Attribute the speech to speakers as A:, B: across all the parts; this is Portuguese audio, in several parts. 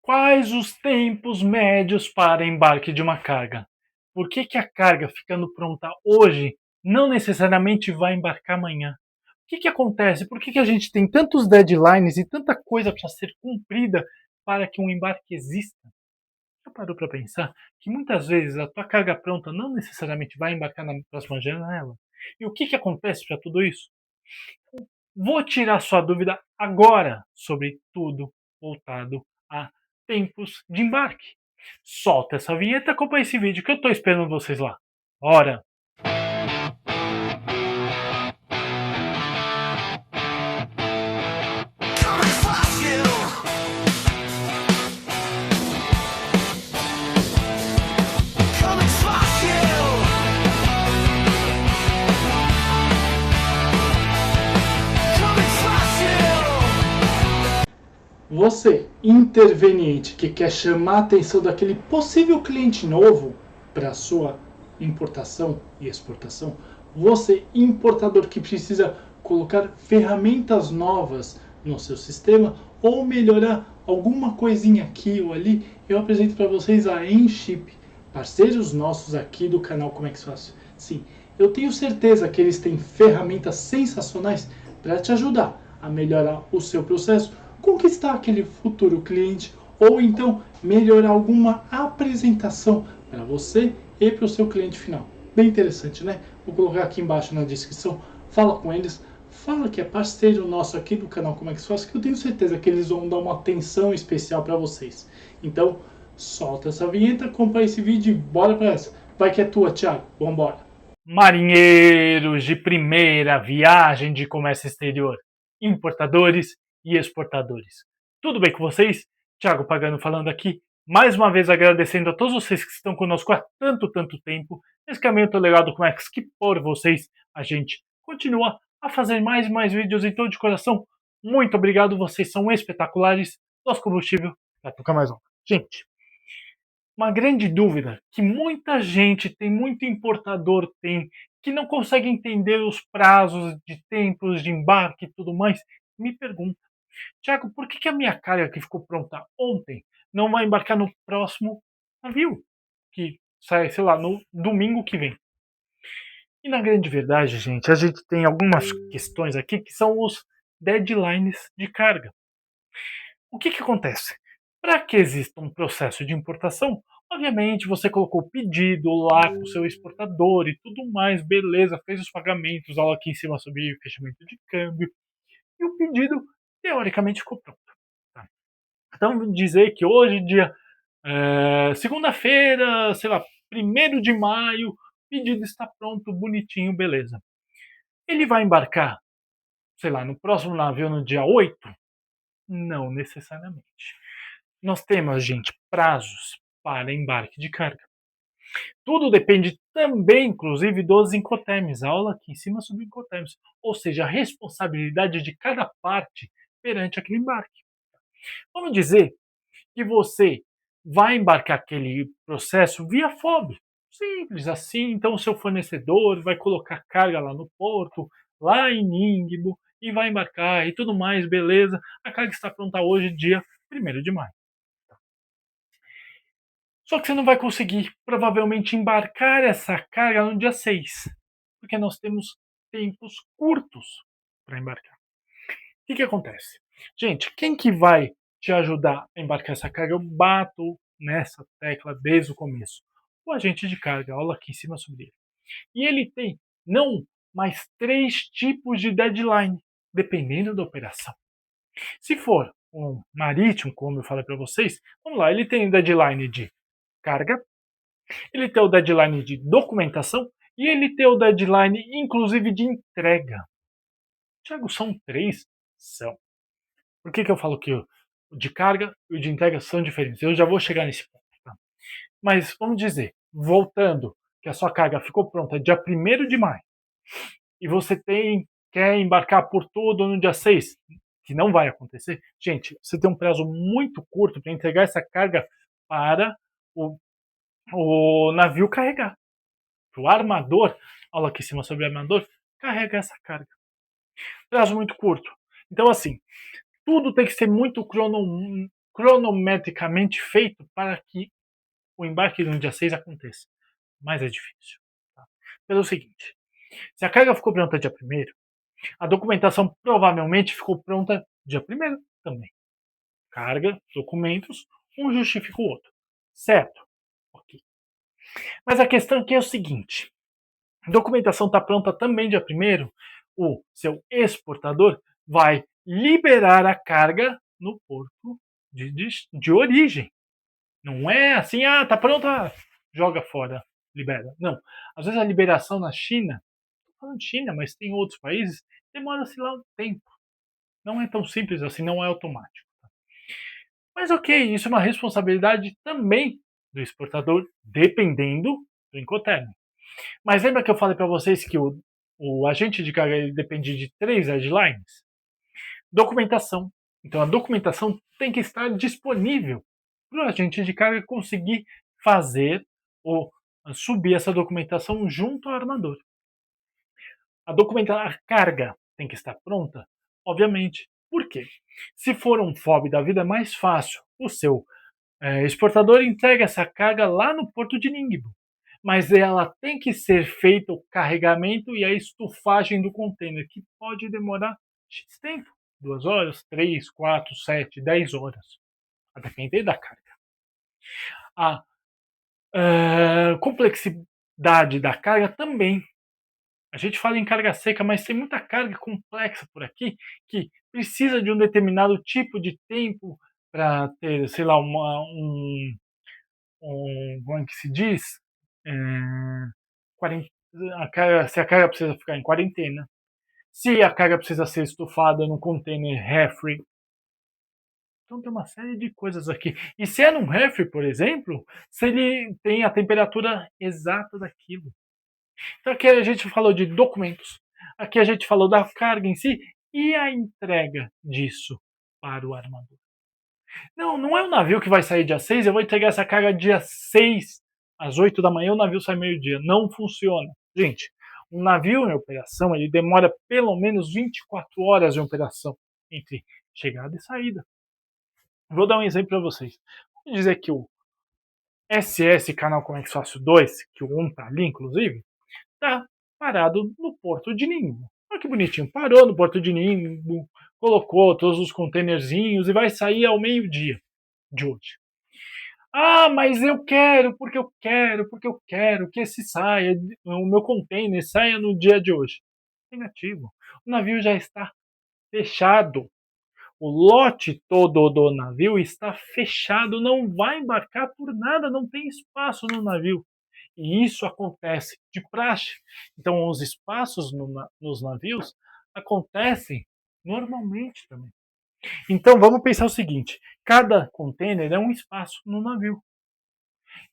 A: Quais os tempos médios para embarque de uma carga? Por que a carga ficando pronta hoje não necessariamente vai embarcar amanhã? O que acontece? Por que a gente tem tantos deadlines e tanta coisa para ser cumprida para que um embarque exista? Já parou para pensar que muitas vezes a tua carga pronta não necessariamente vai embarcar na próxima janela? E o que acontece para tudo isso? Vou tirar sua dúvida agora sobre tudo voltado a tempos de embarque. Solta essa vinheta e acompanha esse vídeo que eu estou esperando vocês lá. Ora! Você, interveniente, que quer chamar a atenção daquele possível cliente novo para a sua importação e exportação, você, importador que precisa colocar ferramentas novas no seu sistema ou melhorar alguma coisinha aqui ou ali, eu apresento para vocês a Enship, parceiros nossos aqui do canal Como é que Fácil. Sim, eu tenho certeza que eles têm ferramentas sensacionais para te ajudar a melhorar o seu processo, conquistar aquele futuro cliente ou então melhorar alguma apresentação para você e para o seu cliente final. Bem interessante, né? Vou colocar aqui embaixo na descrição. Fala com eles, fala que é parceiro nosso aqui do canal Como é que se faz, que eu tenho certeza que eles vão dar uma atenção especial para vocês. Então, solta essa vinheta, acompanha esse vídeo e bora para essa. Vai que é tua, Thiago. Vambora. Marinheiros de primeira viagem de comércio exterior, importadores e exportadores. Tudo bem com vocês? Thiago Pagano falando aqui, mais uma vez agradecendo a todos vocês que estão conosco há tanto tempo, nesse caminho tão legal do Comex, que por vocês a gente continua a fazer mais e mais vídeos, então de coração, muito obrigado, vocês são espetaculares, nosso combustível vai tocar mais um. Gente, uma grande dúvida que muita gente tem, muito importador tem, que não consegue entender os prazos de tempos de embarque e tudo mais, me pergunta: Tiago, por que a minha carga que ficou pronta ontem não vai embarcar no próximo navio, que sai, sei lá, no domingo que vem? E na grande verdade, gente, a gente tem algumas questões aqui que são os deadlines de carga. O que acontece? Para que exista um processo de importação, obviamente você colocou o pedido lá com o seu exportador e tudo mais, beleza, fez os pagamentos, olha aqui em cima sobre fechamento de câmbio, e o pedido teoricamente ficou pronto. Tá? Então, vamos dizer que hoje, dia segunda-feira, sei lá, 1º de maio, o pedido está pronto, bonitinho, beleza. Ele vai embarcar, sei lá, no próximo navio no dia 8? Não necessariamente. Nós temos, gente, prazos para embarque de carga. Tudo depende também, inclusive, dos Incoterms. A aula aqui em cima é sobre Incoterms, ou seja, a responsabilidade de cada parte perante aquele embarque. Vamos dizer que você vai embarcar aquele processo via FOB. Simples assim, então o seu fornecedor vai colocar carga lá no porto, lá em Ningbo, e vai embarcar e tudo mais, beleza. A carga está pronta hoje, dia 1º de maio. Só que você não vai conseguir, provavelmente, embarcar essa carga no dia 6, porque nós temos tempos curtos para embarcar. O que acontece? Gente, quem que vai te ajudar a embarcar essa carga? Eu bato nessa tecla desde o começo. O agente de carga, olha aqui em cima sobre ele. E ele tem não mais 3 tipos de deadline, dependendo da operação. Se for um marítimo, como eu falei para vocês, vamos lá, ele tem o deadline de carga, ele tem o deadline de documentação e ele tem o deadline, inclusive, de entrega. Tiago, são 3? São. Por que eu falo que o de carga e o de entrega são diferentes? Eu já vou chegar nesse ponto. Tá? Mas vamos dizer, voltando, que a sua carga ficou pronta dia 1º de maio e você quer embarcar por todo no dia 6, que não vai acontecer. Gente, você tem um prazo muito curto para entregar essa carga para o navio carregar. O armador, aula aqui em cima sobre armador, carrega essa carga. Prazo muito curto. Então, assim, tudo tem que ser muito cronometricamente feito para que o embarque no dia 6 aconteça. Mas é difícil. Tá? Pelo seguinte, se a carga ficou pronta dia 1º, a documentação provavelmente ficou pronta dia 1º também. Carga, documentos, um justifica o outro. Certo? Ok. Mas a questão aqui é o seguinte, a documentação está pronta também dia 1º, o seu exportador vai liberar a carga no porto de origem. Não é assim, tá pronta, joga fora, libera. Não. Às vezes a liberação na China, estou falando de China, mas tem outros países, demora-se lá um tempo. Não é tão simples assim, não é automático. Mas ok, isso é uma responsabilidade também do exportador, dependendo do Incoterm. Mas lembra que eu falei para vocês que o agente de carga ele depende de 3 headlines? Documentação. Então a documentação tem que estar disponível para o agente de carga conseguir fazer ou subir essa documentação junto ao armador. A carga tem que estar pronta, obviamente. Por quê? Se for um FOB da vida, é mais fácil. O seu exportador entrega essa carga lá no porto de Ningbo. Mas ela tem que ser feito o carregamento e a estufagem do container, que pode demorar X tempo. 2 horas, 3, 4, 7, 10 horas. A depender da carga. A complexidade da carga também. A gente fala em carga seca, mas tem muita carga complexa por aqui que precisa de um determinado tipo de tempo para ter, sei lá, como é que se diz? É, se a carga precisa ficar em quarentena, se a carga precisa ser estufada no container refri. Então tem uma série de coisas aqui. E se é num refri, por exemplo, se ele tem a temperatura exata daquilo. Então aqui a gente falou de documentos, aqui a gente falou da carga em si e a entrega disso para o armador. Não é o navio que vai sair dia 6, eu vou entregar essa carga dia 6 às 8 da manhã, o navio sai meio-dia. Não funciona. Gente, um navio em operação, ele demora pelo menos 24 horas em operação entre chegada e saída. Vou dar um exemplo para vocês. Vou dizer que o SS Canal Comex Fácil 2, que o 1 está ali, inclusive, está parado no Porto de Ningbo. Olha que bonitinho. Parou no Porto de Ningbo, colocou todos os containerzinhos e vai sair ao meio-dia de hoje. Mas eu quero, porque eu quero que esse saia, o meu container saia no dia de hoje. Negativo. O navio já está fechado. O lote todo do navio está fechado, não vai embarcar por nada, não tem espaço no navio. E isso acontece de praxe. Então, os espaços nos navios acontecem normalmente também. Então, vamos pensar o seguinte: cada container é um espaço no navio.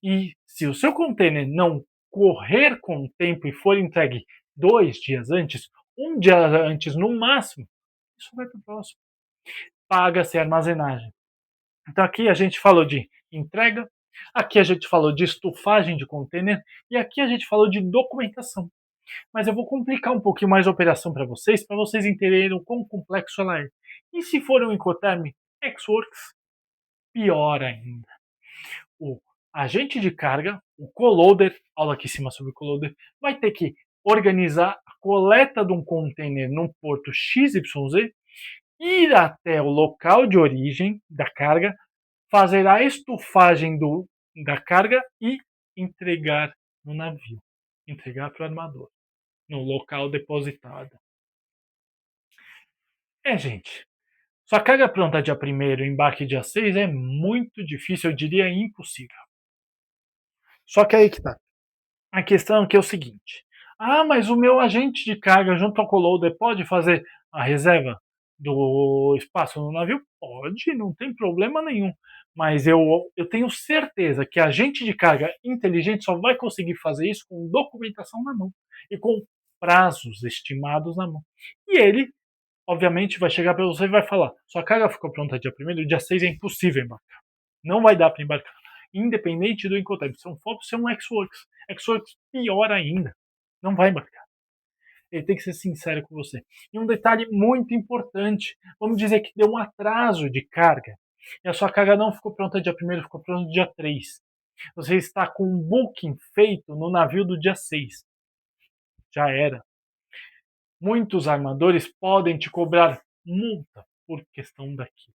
A: E se o seu container não correr com o tempo e for entregue 2 dias antes, 1 dia antes no máximo, isso vai para o próximo. Paga-se a armazenagem. Então, aqui a gente falou de entrega, aqui a gente falou de estufagem de container e aqui a gente falou de documentação. Mas eu vou complicar um pouquinho mais a operação para vocês entenderem o quão complexo ela é. E se for um Incoterm Xworks, pior ainda. O agente de carga, o coloader, aula aqui em cima sobre o coloader, vai ter que organizar a coleta de um container num porto XYZ, ir até o local de origem da carga, fazer a estufagem da carga e entregar no navio, entregar para o armador, no local depositado. Gente, sua carga pronta dia 1º, embarque dia 6 é muito difícil, eu diria impossível. Só que aí que tá. A questão é que é o seguinte: mas o meu agente de carga junto ao coloader pode fazer a reserva do espaço no navio? Pode, não tem problema nenhum. Mas eu tenho certeza que agente de carga inteligente só vai conseguir fazer isso com documentação na mão e com prazos estimados na mão. E ele, obviamente, vai chegar para você e vai falar: sua carga ficou pronta dia 1º, dia 6 é impossível embarcar. Não vai dar para embarcar. Independente do Incoterm, se é um FOB, se é um Xworks. Xworks pior ainda. Não vai embarcar. Ele tem que ser sincero com você. E um detalhe muito importante, vamos dizer que deu um atraso de carga. e a sua carga não ficou pronta dia 1º, ficou pronta dia 3. Você está com um booking feito no navio do dia 6. Já era. Muitos armadores podem te cobrar multa por questão daqui.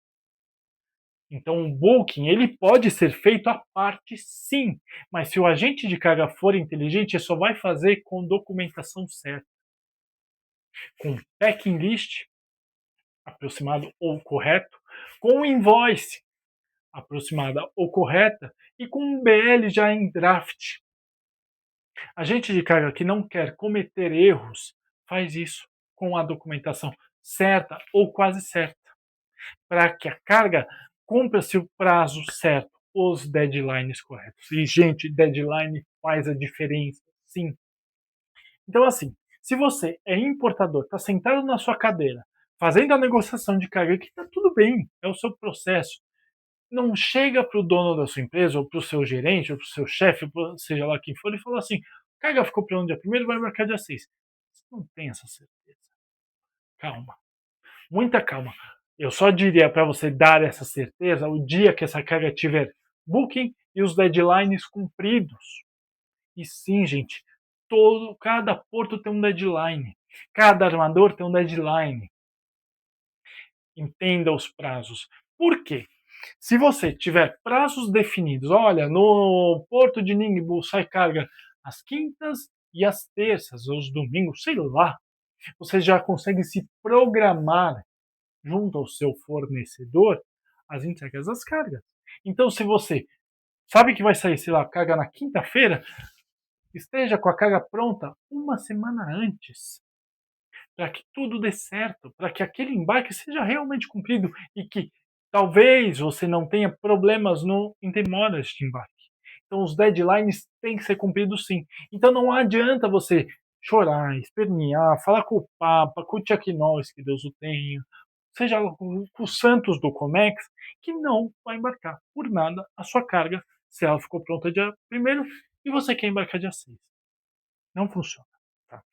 A: Então, o booking ele pode ser feito à parte, sim, mas se o agente de carga for inteligente, ele só vai fazer com documentação certa, com packing list aproximado ou correto, com invoice aproximada ou correta e com um BL já em draft. Agente de carga que não quer cometer erros faz isso com a documentação certa ou quase certa, para que a carga cumpra-se o prazo certo, os deadlines corretos. E, gente, deadline faz a diferença, sim. Então, assim, se você é importador, está sentado na sua cadeira, fazendo a negociação de carga, que está tudo bem, é o seu processo. Não chega para o dono da sua empresa, ou para o seu gerente, ou para o seu chefe, seja lá quem for, e fala assim: carga ficou pronto dia 1º, vai marcar dia 6. Você não tem essa certeza. Calma. Muita calma. Eu só diria para você dar essa certeza o dia que essa carga tiver booking e os deadlines cumpridos. E sim, gente, cada porto tem um deadline. Cada armador tem um deadline. Entenda os prazos. Por quê? Se você tiver prazos definidos, olha, no porto de Ningbo sai carga às quintas e às terças, ou os domingos, sei lá, você já consegue se programar junto ao seu fornecedor as entregas das cargas. Então, se você sabe que vai sair, sei lá, carga na quinta-feira, esteja com a carga pronta uma semana antes, para que tudo dê certo, para que aquele embarque seja realmente cumprido e que talvez você não tenha problemas no em demoras de embarque. Então, os deadlines têm que ser cumpridos sim. Então, não adianta você chorar, espernear, falar com o Papa, com o Tchaknós, que Deus o tenha, seja com os santos do Comex, que não vai embarcar por nada a sua carga se ela ficou pronta dia 1º e você quer embarcar dia 6. Não funciona. Tá?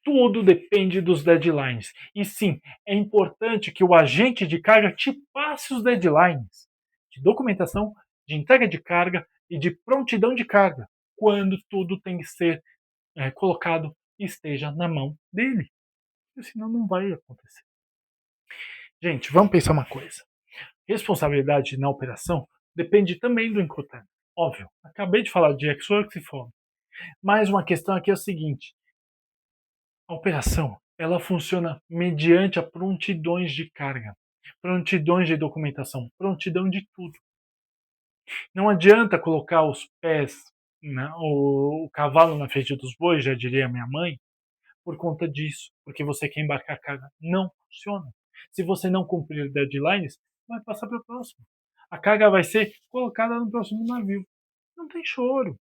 A: Tudo depende dos deadlines. E sim, é importante que o agente de carga te passe os deadlines de documentação, de entrega de carga e de prontidão de carga, quando tudo tem que ser colocado e esteja na mão dele. Porque senão não vai acontecer. Gente, vamos pensar uma coisa. Responsabilidade na operação depende também do Incoterm. Óbvio, acabei de falar de Xworks e FOB. Mas uma questão aqui é o seguinte: a operação ela funciona mediante a prontidões de carga, prontidões de documentação, prontidão de tudo. Não adianta colocar os pés, né, o cavalo na frente dos bois, já diria minha mãe, por conta disso, porque você quer embarcar a carga. Não funciona. Se você não cumprir deadlines, vai passar para o próximo. A carga vai ser colocada no próximo navio. Não tem choro.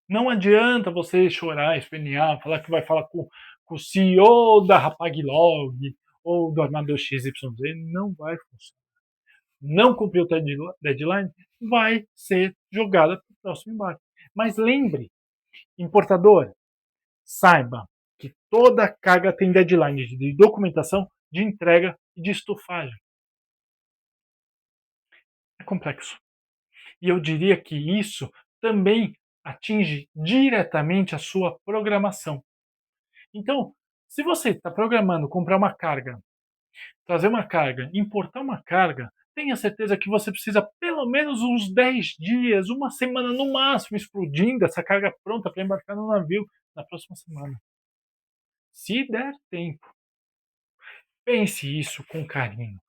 A: Não adianta você chorar, espernear, falar que vai falar com o CEO da Rapaglog ou do armador XYZ. Não vai funcionar. Não cumpriu o deadline, vai ser jogada para o próximo embarque. Mas lembre, importador, saiba que toda carga tem deadline de documentação, de entrega e de estufagem. É complexo. E eu diria que isso também atinge diretamente a sua programação. Então, se você está programando comprar uma carga, trazer uma carga, importar uma carga, tenha certeza que você precisa pelo menos uns 10 dias, uma semana no máximo, explodindo essa carga pronta para embarcar no navio na próxima semana. Se der tempo. Pense isso com carinho.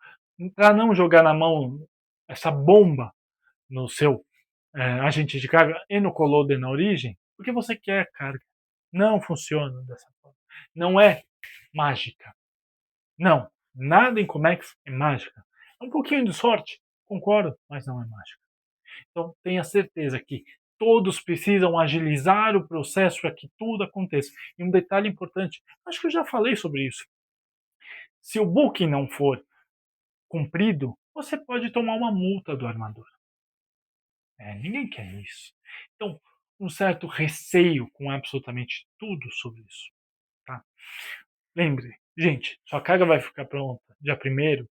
A: Para não jogar na mão essa bomba no seu agente de carga e no Collode na origem, porque você quer carga. Não funciona dessa forma. Não é mágica. Não. Nada em Comex é mágica. É um pouquinho de sorte, concordo, mas não é mágica. Então tenha certeza que todos precisam agilizar o processo para que tudo aconteça. E um detalhe importante, acho que eu já falei sobre isso. Se o booking não for cumprido, você pode tomar uma multa do armador. Ninguém quer isso. Então, um certo receio com absolutamente tudo sobre isso. Tá? Lembre, gente, sua carga vai ficar pronta dia 1º,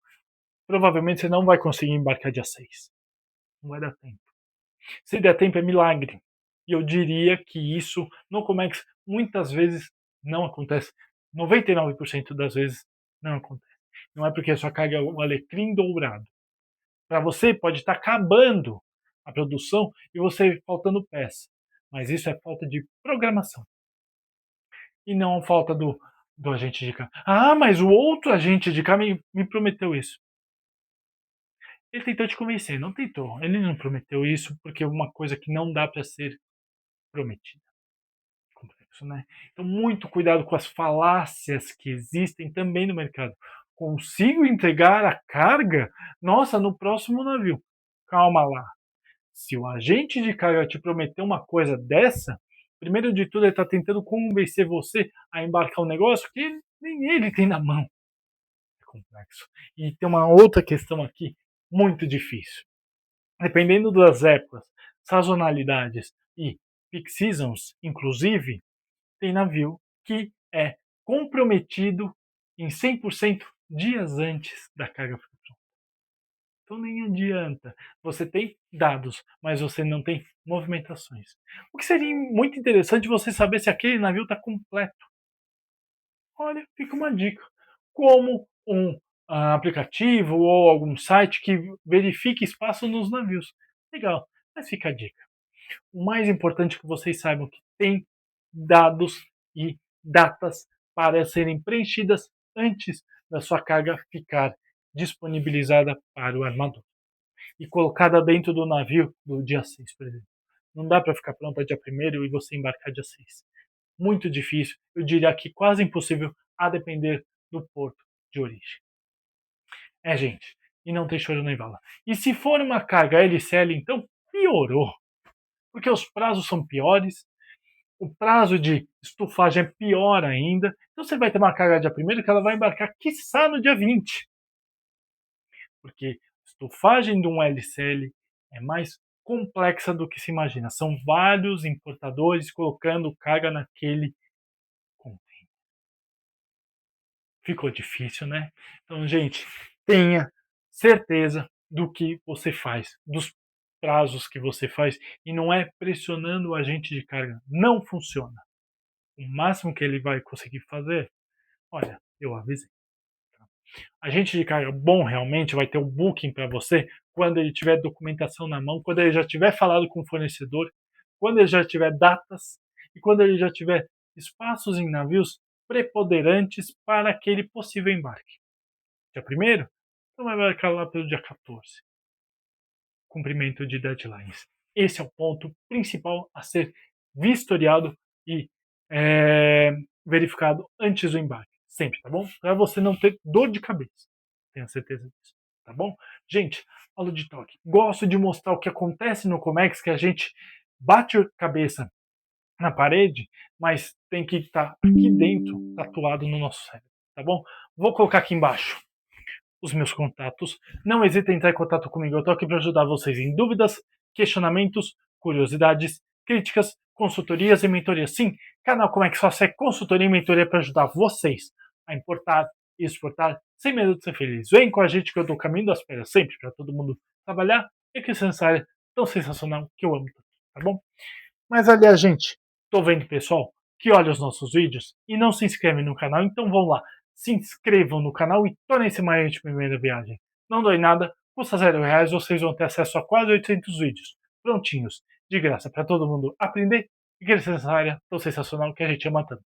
A: provavelmente você não vai conseguir embarcar dia 6. Não vai dar tempo. Se der tempo é milagre. E eu diria que isso no Comex muitas vezes não acontece. 99% das vezes não acontece. Não é porque a sua carga é um alecrim dourado. Para você pode estar acabando a produção e você faltando peça. Mas isso é falta de programação. E não falta do agente de carga. Ah, mas o outro agente de carga me prometeu isso. Ele tentou te convencer, não tentou. Ele não prometeu isso porque é uma coisa que não dá para ser prometida. Complexo, né? Então, muito cuidado com as falácias que existem também no mercado. Consigo entregar a carga? Nossa, no próximo navio. Calma lá. Se o agente de carga te prometer uma coisa dessa, primeiro de tudo ele está tentando convencer você a embarcar um negócio que nem ele tem na mão. É complexo. E tem uma outra questão aqui muito difícil. Dependendo das épocas, sazonalidades e peak seasons, inclusive, tem navio que é comprometido em 100% dias antes da carga ficar pronta. Então nem adianta. Você tem dados, mas você não tem movimentações. O que seria muito interessante você saber se aquele navio está completo. Olha, fica uma dica. Como um aplicativo ou algum site que verifique espaço nos navios. Legal, mas fica a dica. O mais importante é que vocês saibam que tem dados e datas para serem preenchidas antes da sua carga ficar disponibilizada para o armador e colocada dentro do navio do dia 6, por exemplo. Não dá para ficar pronta dia 1º e você embarcar dia 6. Muito difícil, eu diria que quase impossível, a depender do porto de origem. É, gente, e não tem choro nem vala. E se for uma carga LCL, então piorou, porque os prazos são piores, o prazo de estufagem é pior ainda. Então você vai ter uma carga dia 1º que ela vai embarcar, quiçá, no dia 20. Porque a estufagem de um LCL é mais complexa do que se imagina. São vários importadores colocando carga naquele container. Ficou difícil, né? Então, gente, tenha certeza do que você faz, dos prazos que você faz, e não é pressionando o agente de carga. Não funciona. O máximo que ele vai conseguir fazer, olha, eu avisei. Agente de carga bom realmente vai ter o booking para você quando ele tiver documentação na mão, quando ele já tiver falado com o fornecedor, quando ele já tiver datas e quando ele já tiver espaços em navios preponderantes para aquele possível embarque. Dia 1º, então vai embarcar lá pelo dia 14. Cumprimento de deadlines. Esse é o ponto principal a ser vistoriado e verificado antes do embarque. Sempre, tá bom? Para você não ter dor de cabeça. Tenha certeza disso, tá bom? Gente, aula de toque. Gosto de mostrar o que acontece no Comex, que a gente bate a cabeça na parede, mas tem que estar aqui dentro, tatuado no nosso cérebro, tá bom? Vou colocar aqui embaixo os meus contatos. Não hesitem em entrar em contato comigo. Eu estou aqui para ajudar vocês em dúvidas, questionamentos, curiosidades, críticas, consultorias e mentorias. Sim, canal Como é que faço é consultoria e mentoria para ajudar vocês a importar e exportar sem medo de ser feliz. Vem com a gente que eu dou o caminho das pedras sempre para todo mundo trabalhar e que essa área tão sensacional que eu amo, tá bom? Mas aliás, gente, tô vendo pessoal que olha os nossos vídeos e não se inscreve no canal, então vão lá, se inscrevam no canal e tornem-se maior de primeira viagem. Não dói nada, custa R$0, vocês vão ter acesso a quase 800 vídeos, prontinhos, de graça, para todo mundo aprender e crescer nessa área tão sensacional que a gente ama tanto.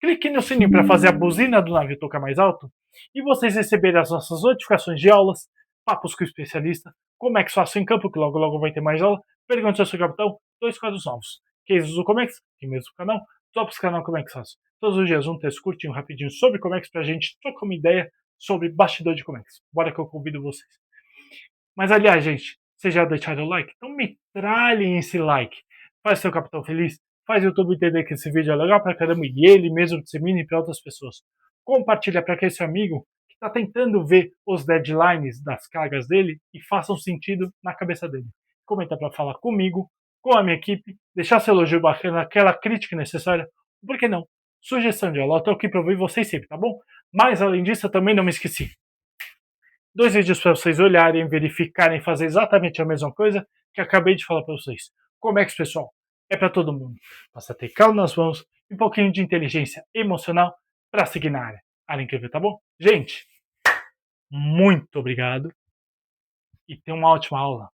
A: Clique no sininho para fazer a buzina do navio tocar mais alto e vocês receberem as nossas notificações de aulas, papos com o especialista, como é que faço em campo, que logo logo vai ter mais aula, pergunte ao seu capitão, 2 quadros novos. Cases do Comex, aqui mesmo no canal, tops canal Comex faço. Todos os dias um texto curtinho, rapidinho sobre Comex pra gente trocar uma ideia sobre bastidor de Comex. Bora que eu convido vocês. Mas aliás, gente, vocês já deixaram o like? Então metralhem esse like. Faz seu capitão feliz, faz o YouTube entender que esse vídeo é legal pra caramba e ele mesmo dissemine para outras pessoas. Compartilha para aquele seu amigo que está tentando ver os deadlines das cargas dele e façam sentido na cabeça dele. Comenta para falar comigo, com a minha equipe, deixar seu elogio bacana, aquela crítica necessária, por que não? Sugestão de aula, eu estou aqui para ouvir vocês sempre, tá bom? Mas além disso, eu também não me esqueci 2 vídeos para vocês olharem, verificarem, fazer exatamente a mesma coisa que acabei de falar para vocês. Comex, pessoal, é para todo mundo. Basta ter calma nas mãos e um pouquinho de inteligência emocional para seguir na área. Área incrível, tá bom? Gente, muito obrigado e tenha uma ótima aula.